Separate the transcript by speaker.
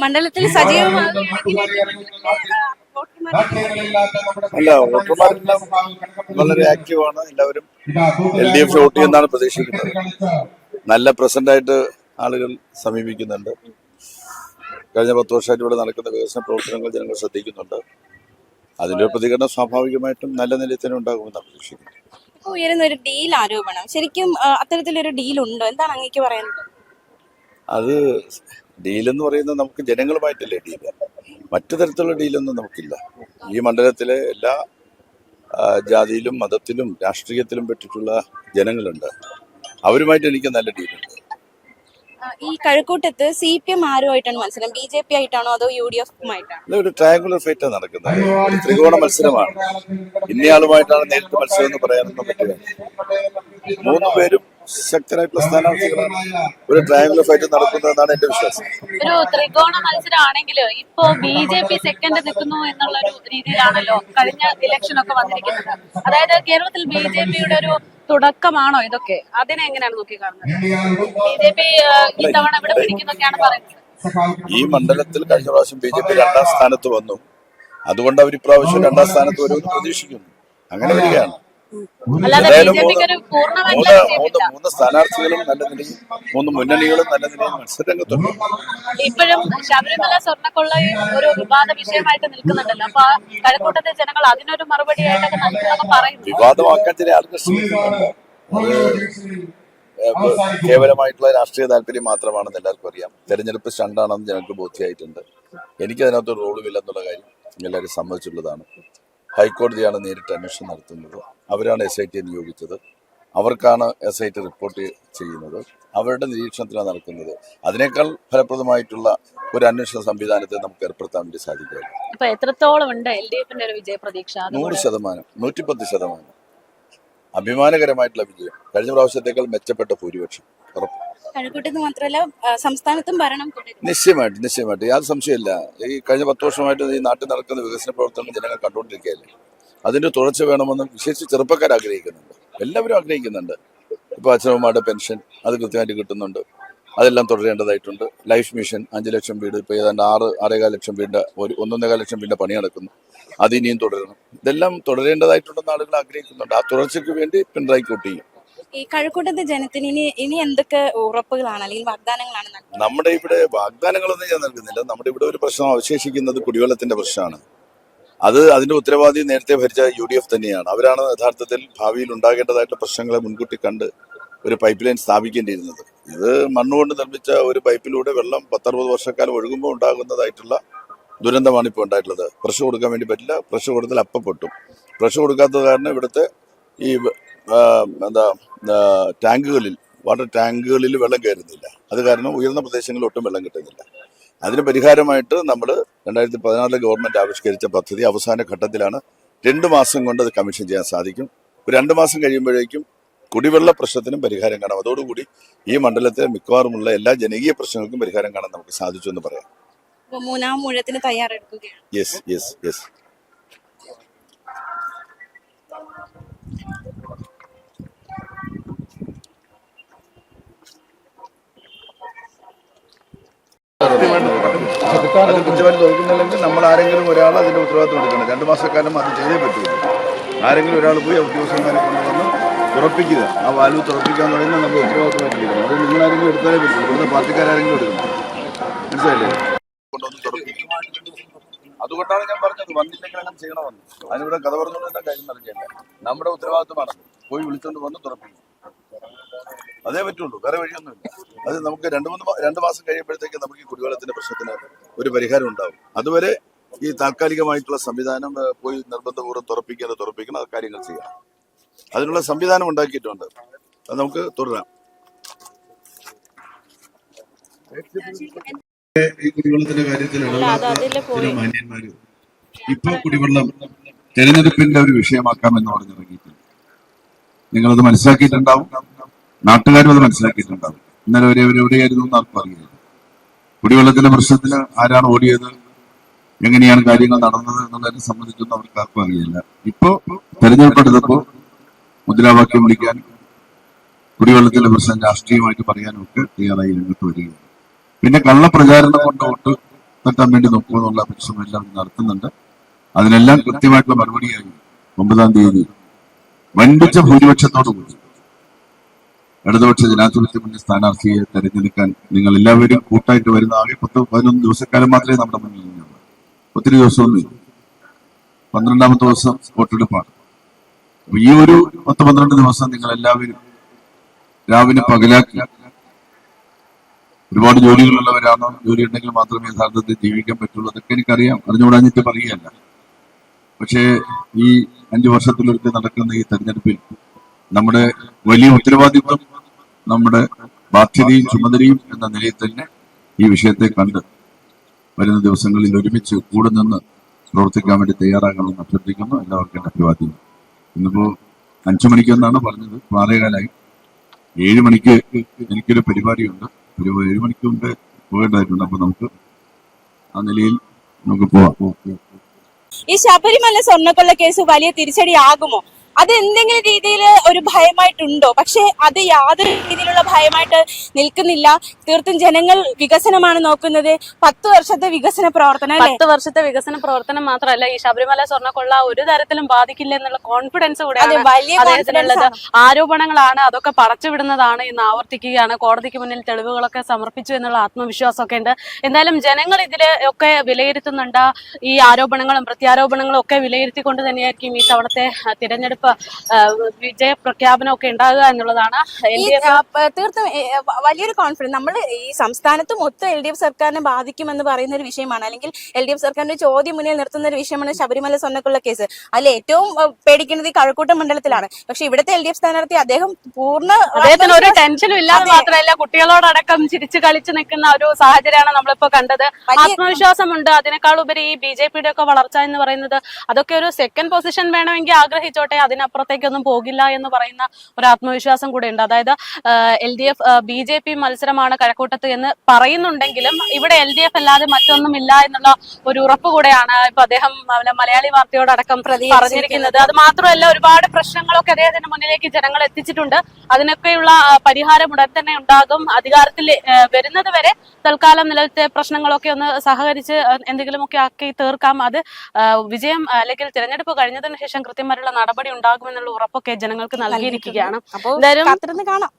Speaker 1: മണ്ഡലത്തിൽ സജീവമാകുകയാണെങ്കിൽ
Speaker 2: അല്ല, വോട്ടർമാരെല്ലാം വളരെ ആക്റ്റീവാണ്. എല്ലാവരും LDF വോട്ട് ചെയ്യുന്നതാണ് പ്രതീക്ഷിക്കുന്നത്. നല്ല പ്രസന്റായിട്ട് ആളുകൾ സമീപിക്കുന്നുണ്ട്. കഴിഞ്ഞ 10 വർഷമായിട്ട് ഇവിടെ നടക്കുന്ന വികസന പ്രവർത്തനങ്ങൾ ജനങ്ങൾ ശ്രദ്ധിക്കുന്നുണ്ട്. അതിന്റെ പ്രതികരണം സ്വാഭാവികമായിട്ടും നല്ല നിലയിൽ തന്നെ ഉണ്ടാകുമെന്നാണ് പ്രതീക്ഷിക്കുന്നത്.
Speaker 1: ഉയരുന്ന ഒരു ഡീൽ ആരോപണം, ശരിക്കും അത്തരത്തിലൊരു ഡീൽ ഉണ്ടോ? എന്താണ് അങ്ങേക്ക് പറയുന്നത്?
Speaker 2: അത് ഡീലെന്ന് പറയുന്നത് നമുക്ക് ജനങ്ങളുമായിട്ടല്ലേ ഡീല്, മറ്റു തരത്തിലുള്ള ഡീലൊന്നും നമുക്കില്ല. ഈ മണ്ഡലത്തിലെ എല്ലാ ജാതിയിലും മതത്തിലും രാഷ്ട്രീയത്തിലും പെട്ടിട്ടുള്ള ജനങ്ങളുണ്ട്. അവരുമായിട്ട് എനിക്ക് നല്ല ഡീലുണ്ട്.
Speaker 1: ഈ കഴക്കൂട്ടത്ത് CPM ആരുമായിട്ടാണ് മത്സരം? BJP ആയിട്ടാണോ അതോ UDF ആയിട്ടാണോ?
Speaker 2: ഒരു ട്രയാങ്കുലർ ഫൈറ്റാണ് നടക്കുന്നത്. ഒരു ത്രികോണ മത്സരമാണ്. ഇന്നയാളുമായിട്ടാണ് നേരിട്ട് മത്സരം എന്ന് പറയാനൊന്നും പറ്റില്ല. 3 പേരും ശക്തരായിട്ടുള്ള സ്ഥാനാർത്ഥികളാണ്. ഒരു ട്രയാങ്കുലർ ഫൈറ്റ് നടക്കുന്നതെന്നാണ് എന്റെ വിശ്വാസം.
Speaker 3: ഒരു ത്രികോണ മത്സരമാണെങ്കിൽ ഇപ്പോ BJP സെക്കൻഡ് നിൽക്കുന്നു എന്നുള്ള ഒരു രീതിയിലാണല്ലോ കഴിഞ്ഞ ഇലക്ഷൻ ഒക്കെ വന്നിരിക്കുന്നത്. അതായത് കേരളത്തിൽ BJPയുടെ ഒരു തുടക്കമാണോ ഇതൊക്കെ? അതിനെ എങ്ങനെയാണ് നോക്കി കാണുന്നത്? BJP ഇത്തവണ ഇവിടെ പിടിക്കുന്നൊക്കെയാണ് പറയുന്നത്.
Speaker 2: ഈ മണ്ഡലത്തിൽ കഴിഞ്ഞ പ്രാവശ്യം BJP 2ാം സ്ഥാനത്ത് വന്നു. അതുകൊണ്ട് അവർ ഇപ്രാവശ്യം 2ാം സ്ഥാനത്ത് വരുമെന്ന് പ്രതീക്ഷിക്കുന്നു. അങ്ങനെ വരികയാണ്. ഏതായാലും 3 സ്ഥാനാർത്ഥികളും നല്ല നിലയിൽ, 3 മുന്നണികളും നല്ല നിലയിൽ മത്സരരംഗത്തുണ്ട്.
Speaker 3: ഇപ്പോഴും ശബരിമല സ്വർണ്ണക്കൊള്ളയും ഒരു വിവാദ വിഷയമായിട്ട് നിൽക്കുന്നുണ്ടല്ലോ. അപ്പൊ കഴക്കൂട്ടത്തെ ജനങ്ങൾ അതിനൊരു മറുപടിയായിട്ടൊക്കെ നൽകുന്നതൊക്കെ പറയുന്നു.
Speaker 2: വിവാദമാക്കാൻ ചില ആളുകൾ ശ്രമിക്കുന്നുണ്ട്. അത് കേവലമായിട്ടുള്ള രാഷ്ട്രീയ താല്പര്യം മാത്രമാണെന്ന് എല്ലാവർക്കും അറിയാം. തെരഞ്ഞെടുപ്പ് സ്റ്റണ്ടാണെന്ന് ജനങ്ങൾക്ക് ബോധ്യമായിട്ടുണ്ട്. എനിക്കതിനകത്ത് റോളുമില്ലെന്നുള്ള കാര്യം എല്ലാവരും സമ്മതിച്ചുള്ളതാണ്. ഹൈക്കോടതിയാണ് നേരിട്ട് അന്വേഷണം നടത്തുന്നത്. അവരാണ് SIT നിയോഗിച്ചത്. അവർക്കാണ് SIT റിപ്പോർട്ട് ചെയ്യുന്നത്. അവരുടെ നിരീക്ഷണത്തിലാണ് നടക്കുന്നത്. അതിനേക്കാൾ ഫലപ്രദമായിട്ടുള്ള ഒരു അന്വേഷണ സംവിധാനത്തെ നമുക്ക് ഏർപ്പെടുത്താൻ വേണ്ടി സാധിക്കും.
Speaker 3: അപ്പൊ എത്രത്തോളം ഉണ്ട് LDFന്റെ ഒരു വിജയ പ്രതീക്ഷ?
Speaker 2: 100%, 110%. അഭിമാനകരമായിട്ടുള്ള വിജയം. കഴിഞ്ഞ പ്രാവശ്യത്തേക്കാൾ മെച്ചപ്പെട്ട ഭൂരിപക്ഷം ഉറപ്പ്.
Speaker 1: കഴക്കൂട്ടത്ത് മാത്രമല്ല സംസ്ഥാനത്തും ഭരണം
Speaker 2: നിശ്ചയമായിട്ട് യാതൊരു സംശയമില്ല. ഈ കഴിഞ്ഞ 10 വർഷമായിട്ട് ഈ നാട്ടിൽ നടക്കുന്ന വികസന പ്രവർത്തനങ്ങൾ ജനങ്ങൾ കണ്ടുകൊണ്ടിരിക്കുകയല്ലേ. അതിന്റെ തുടർച്ച വേണമെന്ന് വിശേഷിച്ച് ചെറുപ്പക്കാർ ആഗ്രഹിക്കുന്നുണ്ട്. എല്ലാവരും ആഗ്രഹിക്കുന്നുണ്ട്. ഇപ്പോൾ അച്ഛനമ്മമാരുടെ പെൻഷൻ അത് കൃത്യമായിട്ട് കിട്ടുന്നുണ്ട്. അതെല്ലാം തുടരേണ്ടതായിട്ടുണ്ട്. ലൈഫ് മിഷൻ 5 ലക്ഷം വീട്, ഇപ്പോൾ ഏതാണ്ട് 6.25 ലക്ഷം വീടിന്റെ 1.25 ലക്ഷം വീടിന്റെ പണി നടക്കുന്നു. അത് ഇനിയും തുടരണം. ഇതെല്ലാം തുടരേണ്ടതായിട്ടുണ്ടെന്ന് ആളുകൾ ആഗ്രഹിക്കുന്നുണ്ട്. ആ തുടർച്ചയ്ക്ക് വേണ്ടി പിണറായി വോട്ട് ചെയ്യും.
Speaker 1: ഈ കഴക്കൂട്ടത്തെ ജനത്തിന് ഇനി എന്തൊക്കെ ഉറപ്പുകളാണ് അല്ലെങ്കിൽ വാഗ്ദാനങ്ങളാണ്?
Speaker 2: നമ്മുടെ ഇവിടെ വാഗ്ദാനങ്ങളൊന്നും ഞാൻ നൽകുന്നില്ല. നമ്മുടെ ഇവിടെ ഒരു പ്രശ്നം അവശേഷിക്കുന്നത് കുടിവെള്ളത്തിന്റെ പ്രശ്നമാണ്. അതിന്റെ ഉത്തരവാദി നേരത്തെ ഭരിച്ച UDF തന്നെയാണ്. അവരാണ് യഥാർത്ഥത്തിൽ ഭാവിയിൽ ഉണ്ടാകേണ്ടതായിട്ടുള്ള പ്രശ്നങ്ങളെ മുൻകൂട്ടി കണ്ട് ഒരു പൈപ്പ് ലൈൻ സ്ഥാപിക്കേണ്ടിയിരുന്നത്. ഇത് മണ്ണുകൊണ്ട് നിർമ്മിച്ച ഒരു പൈപ്പിലൂടെ വെള്ളം 10-60 വർഷക്കാലം ഒഴുകുമ്പോൾ ഉണ്ടാകുന്നതായിട്ടുള്ള ദുരന്തമാണ് ഇപ്പോൾ ഉണ്ടായിട്ടുള്ളത്. പ്രഷർ കൊടുക്കാൻ വേണ്ടി പറ്റില്ല. പ്രഷർ കൊടുത്താൽ അപ്പം പൊട്ടും. പ്രഷർ കൊടുക്കാത്തത് കാരണം ഇവിടുത്തെ ഈ ടാങ്കുകളിൽ, വാട്ടർ ടാങ്കുകളിൽ വെള്ളം കയറുന്നില്ല. അത് കാരണം ഉയർന്ന പ്രദേശങ്ങളിൽ ഒട്ടും വെള്ളം കിട്ടുന്നില്ല. അതിന് പരിഹാരമായിട്ട് നമ്മൾ 2016 ഗവൺമെന്റ് ആവിഷ്കരിച്ച പദ്ധതി അവസാന ഘട്ടത്തിലാണ്. 2 മാസം കൊണ്ട് അത് കമ്മീഷൻ ചെയ്യാൻ സാധിക്കും. ഒരു 2 മാസം കഴിയുമ്പോഴേക്കും കുടിവെള്ള പ്രശ്നത്തിനും പരിഹാരം കാണാം. അതോടുകൂടി ഈ മണ്ഡലത്തിലെ മിക്കവാറുമുള്ള എല്ലാ ജനകീയ പ്രശ്നങ്ങൾക്കും പരിഹാരം കാണാൻ നമുക്ക് സാധിച്ചു എന്ന് പറയാം.
Speaker 1: 3ാം ഊഴത്തിന് തയ്യാറെടുക്കുകയാണ്.
Speaker 2: യെസ്. അത് കൃത്യമായിട്ട് തോൽക്കുന്നില്ലെങ്കിൽ നമ്മൾ ആരെങ്കിലും ഒരാൾ അതിന്റെ ഉത്തരവാദിത്വം എടുക്കണം. 2 മാസക്കാലം അത് ചെയ്തേ പറ്റുള്ളൂ. ആരെങ്കിലും ഒരാൾ പോയി ഉദ്യോഗസ്ഥന്മാരെ കൊണ്ടുവന്ന് തുറപ്പിക്കുക. ആ വാൽവ് തുറപ്പിക്കുക എന്ന് പറയുന്നത് നമ്മൾ ഉത്തരവാദിത്വമായിട്ടിരിക്കണം. അത് നിങ്ങളാരെങ്കിലും എടുത്താലേ പറ്റുള്ളൂ. ഇവിടുത്തെ പാർട്ടിക്കാരെങ്കിലും എടുക്കണം. മനസ്സിലായില്ലേ? കൊണ്ടുവന്ന് തുറപ്പിക്കും. അതുകൊണ്ടാണ് ഞാൻ പറഞ്ഞത് വന്നില്ലെങ്കിൽ അങ്ങനെ ചെയ്യണമെന്ന്. അതിനിവിടെ കഥ പറഞ്ഞുകൊണ്ടാണ് കാര്യം നടക്കേണ്ടത്. നമ്മുടെ ഉത്തരവാദിത്വമാണ്. പോയി വിളിച്ചുകൊണ്ട് വന്ന് തുറപ്പിക്കും. അതേ പറ്റുള്ളൂ. വേറെ വഴിയൊന്നുമില്ല. അത് നമുക്ക് 2 മാസം കഴിയുമ്പോഴത്തേക്ക് നമുക്ക് ഈ കുടിവെള്ളത്തിന്റെ പ്രശ്നത്തിന് ഒരു പരിഹാരം ഉണ്ടാവും. അതുവരെ ഈ താൽക്കാലികമായിട്ടുള്ള സംവിധാനം പോയി നിർബന്ധപൂർവ്വം തുറപ്പിക്കണം അത് കാര്യങ്ങൾ ചെയ്യണം. അതിനുള്ള സംവിധാനം ഉണ്ടാക്കിയിട്ടുണ്ട്. അത് നമുക്ക് തുടരാം. ഈ കുടിവെള്ളത്തിന്റെ കാര്യത്തിൽ മാന്യന്മാര് ഇപ്പൊ കുടിവെള്ളം തെരഞ്ഞെടുപ്പിന്റെ ഒരു വിഷയമാക്കാമെന്ന് പറഞ്ഞിറങ്ങിയിട്ടുണ്ട്. നിങ്ങളത് മനസ്സിലാക്കിയിട്ടുണ്ടാവും. നാട്ടുകാരും അത് മനസ്സിലാക്കിയിട്ടുണ്ടാവും. ഇന്നലെ എവിടെയായിരുന്നു എന്ന് ആർക്കും അറിയില്ല. കുടിവെള്ളത്തിന്റെ പ്രശ്നത്തിന് ആരാണ് ഓടിയത്?
Speaker 4: എങ്ങനെയാണ് കാര്യങ്ങൾ നടന്നത് എന്നുള്ളതിനെ സംബന്ധിച്ചൊന്നും അവർക്ക് ആർക്കും അറിയില്ല. ഇപ്പോ തെരഞ്ഞെടുപ്പ് എടുത്തപ്പോ മുദ്രാവാക്യം വിളിക്കാനും കുടിവെള്ളത്തിന്റെ പ്രശ്നം രാഷ്ട്രീയമായിട്ട് പറയാനും ഒക്കെ തയ്യാറായി രംഗത്ത് വരികയാണ്. പിന്നെ കള്ളപ്രചാരണം കൊണ്ട് വോട്ട് തട്ടാൻ വേണ്ടി നോക്കുമെന്നുള്ള പരിശ്രമം അവർ നടത്തുന്നുണ്ട്. അതിനെല്ലാം കൃത്യമായിട്ടുള്ള മറുപടിയായി 9-ാം തീയതി വൻപിച്ച ഭൂരിപക്ഷത്തോടുകൂടി ഇടതുപക്ഷ ജനാധിപത്യ മുന്നണി സ്ഥാനാർത്ഥിയെ തെരഞ്ഞെടുക്കാൻ നിങ്ങൾ എല്ലാവരും കൂട്ടായിട്ട് വരുന്ന ആകെ 10-11 ദിവസക്കാലം മാത്രമേ നമ്മുടെ മുന്നിൽ നിന്നുള്ളൂ. ഒത്തിരി ദിവസമൊന്നുമില്ല. 12ാമത്തെ ദിവസം വോട്ടെടുപ്പാണ്. അപ്പൊ ഈ ഒരു 10-12 ദിവസം നിങ്ങൾ എല്ലാവരും രാവിലെ പകലാക്കി ഒരുപാട് ജോലികളുള്ളവരാണോ, ജോലി ഉണ്ടെങ്കിൽ മാത്രമേ യഥാർത്ഥത്തിൽ ജീവിക്കാൻ പറ്റുള്ളൂ. അതൊക്കെ എനിക്കറിയാം, അറിഞ്ഞുകൂടാഞ്ഞിട്ട് പറയുകയല്ല. പക്ഷേ ഈ 5 വർഷത്തിലൊരിക്കൽ നടക്കുന്ന ഈ തെരഞ്ഞെടുപ്പിൽ നമ്മുടെ വലിയ ഉത്തരവാദിത്വം, നമ്മുടെ ബാധ്യതയും ചുമതലയും എന്ന നിലയിൽ തന്നെ ഈ വിഷയത്തെ കണ്ട് വരുന്ന ദിവസങ്ങളിൽ ഒരുമിച്ച് കൂടെ നിന്ന് പ്രവർത്തിക്കാൻ വേണ്ടി തയ്യാറാകണമെന്ന് അഭ്യർത്ഥിക്കുന്നു. എല്ലാവർക്കും എന്റെ അഭിവാദ്യം. ഇന്നിപ്പോ 5 മണിക്കെന്നാണ് പറഞ്ഞത്, 6:15 7 മണിക്ക് എനിക്കൊരു പരിപാടിയുണ്ട്. 7 മണിക്ക് മുമ്പേ പോകേണ്ടതായിട്ടുണ്ട്. അപ്പൊ നമുക്ക് ആ നിലയിൽ നമുക്ക് പോവാം.
Speaker 1: ഈ ശബരിമല സ്വർണ്ണക്കൊള്ള കേസ് വലിയ തിരിച്ചടി ആകുമോ? അത് എന്തെങ്കിലും രീതിയിൽ ഒരു ഭയമായിട്ടുണ്ടോ? പക്ഷെ അത് യാതൊരു രീതിയിലുള്ള ഭയമായിട്ട് നിൽക്കുന്നില്ല. തീർത്തും ജനങ്ങൾ വികസനമാണ് നോക്കുന്നത്. 10 വർഷത്തെ വികസന പ്രവർത്തനം,
Speaker 3: 10 വർഷത്തെ വികസന പ്രവർത്തനം മാത്രമല്ല, ഈ ശബരിമല സ്വർണ്ണക്കൊള്ള ഒരു തരത്തിലും ബാധിക്കില്ല എന്നുള്ള കോൺഫിഡൻസ് കൂടെയാണ് അദ്ദേഹത്തിനുള്ളത്. ആരോപണങ്ങളാണ്, അതൊക്കെ പടച്ചുവിടുന്നതാണ് എന്ന് ആവർത്തിക്കുകയാണ്. കോടതിക്ക് മുന്നിൽ തെളിവുകളൊക്കെ സമർപ്പിച്ചു എന്നുള്ള ആത്മവിശ്വാസമൊക്കെ ഉണ്ട്. എന്തായാലും ജനങ്ങൾ ഇതില് ഒക്കെ വിലയിരുത്തുന്നുണ്ട്. ഈ ആരോപണങ്ങളും പ്രത്യാരോപണങ്ങളും ഒക്കെ വിലയിരുത്തിക്കൊണ്ട് തന്നെയായിരിക്കും ഈ തവണത്തെ തിരഞ്ഞെടുപ്പ് വിജയപ്രഖ്യാപനം ഒക്കെ ഉണ്ടാകുക എന്നുള്ളതാണ്.
Speaker 1: തീർത്തും വലിയൊരു കോൺഫിഡൻസ്. നമ്മൾ ഈ സംസ്ഥാനത്ത് മൊത്തം LDF സർക്കാരിനെ ബാധിക്കുമെന്ന് പറയുന്ന ഒരു വിഷയമാണ്, അല്ലെങ്കിൽ LDF സർക്കാരിന്റെ ചോദ്യം മുന്നിൽ നിർത്തുന്ന ഒരു വിഷയമാണ് ശബരിമല സ്വർണ്ണക്കൊള്ള കേസ്. അതിൽ ഏറ്റവും പേടിക്കുന്നത് ഈ കഴക്കൂട്ടം മണ്ഡലത്തിലാണ്. പക്ഷെ ഇവിടുത്തെ LDF സ്ഥാനാർത്ഥി അദ്ദേഹം
Speaker 3: അദ്ദേഹത്തിന് ഒരു ടെൻഷനും ഇല്ലാതെ മാത്രമല്ല, കുട്ടികളോടടക്കം ചിരിച്ചു കളിച്ചു നിൽക്കുന്ന ഒരു സാഹചര്യമാണ് നമ്മളിപ്പോ കണ്ടത്. ആത്മവിശ്വാസമുണ്ട്. അതിനേക്കാൾ ഉപരി ഈ BJP-യുടെ ഒക്കെ വളർച്ച എന്ന് പറയുന്നത്, അതൊക്കെ ഒരു സെക്കൻഡ് പൊസിഷൻ വേണമെങ്കിൽ ആഗ്രഹിച്ചോട്ടെ, അതിനപ്പുറത്തേക്കൊന്നും പോകില്ല എന്ന് പറയുന്ന ഒരു ആത്മവിശ്വാസം കൂടെ ഉണ്ട്. അതായത് LDF BJP മത്സരമാണ് കഴക്കൂട്ടത്ത് എന്ന് പറയുന്നുണ്ടെങ്കിലും ഇവിടെ LDF അല്ലാതെ മറ്റൊന്നും ഇല്ല എന്നുള്ള ഒരു ഉറപ്പ് കൂടെയാണ് ഇപ്പൊ അദ്ദേഹം മലയാളി വാർത്തയോടടക്കം പറഞ്ഞിരിക്കുന്നത്. അത് മാത്രമല്ല, ഒരുപാട് പ്രശ്നങ്ങളൊക്കെ അദ്ദേഹത്തിന്റെ മുന്നിലേക്ക് ജനങ്ങൾ എത്തിച്ചിട്ടുണ്ട്. അതിനൊക്കെയുള്ള പരിഹാരം ഉടൻ തന്നെ ഉണ്ടാകും. അധികാരത്തിൽ വരുന്നത് വരെ തൽക്കാലം നിലവിലത്തെ പ്രശ്നങ്ങളൊക്കെ ഒന്ന് സഹകരിച്ച് എന്തെങ്കിലുമൊക്കെ ആക്കി തീർക്കാം. അത് വിജയം അല്ലെങ്കിൽ തിരഞ്ഞെടുപ്പ് കഴിഞ്ഞതിന് ശേഷം കൃത്യമായിട്ടുള്ള നടപടി ഉണ്ടാകുമെന്നുള്ള ഉറപ്പൊക്കെ ജനങ്ങൾക്ക് നൽകിയിരിക്കുകയാണ്.
Speaker 1: എന്തായാലും കാണാം.